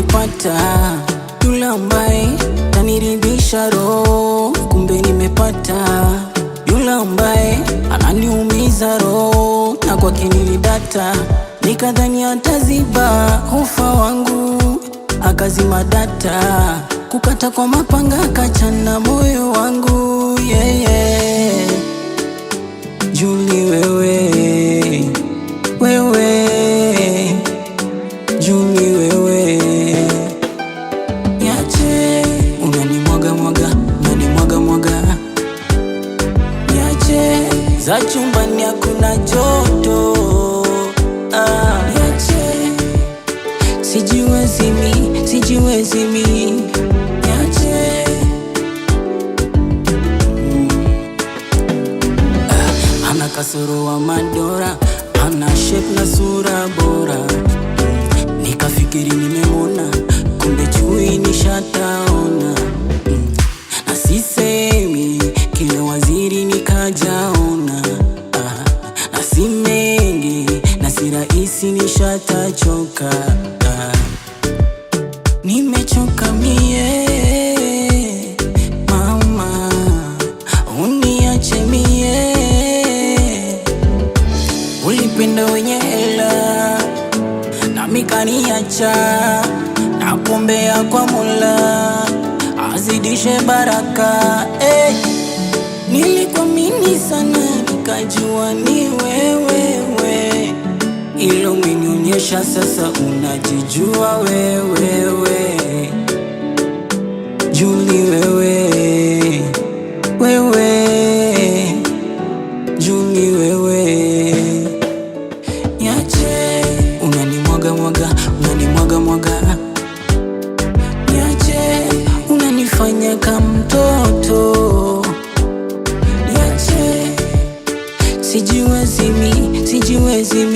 nimepata yule ambaye taniridhisha roho, kumbe nimepata yule ambaye ananiumiza roho, na kwake nilidata, nikadhani ataziba ufa wangu, akazima data, kukata kwa mapanga akachana moyo wangu, yeah, yeah. Julie wewe, Julie wewe, niache, unanimwaga mwaga, niache, za chumbani hakuna joto, niache, sijiwezi mi, niache, ana kasoro wa madora, ana shape na sura bora, nikafikiri nimemona, kumbe chui nishataona, na sisemi kile waziri nikajaona, na si mengi na si rahisi nishatachoka, nimechoka mie mama, uniache mie, ulipenda wenye hela nami kaniacha, nakuombea kwa Mola azidishe baraka, nilikuamini sana nikajua ni wewe, ilo umenionyesha sasa unajijua wewe, Julie wewe, Julie wewe, niache, unanimwaga mwaga, niache, unanifanya kama mtoto, niache, sijiwezi mi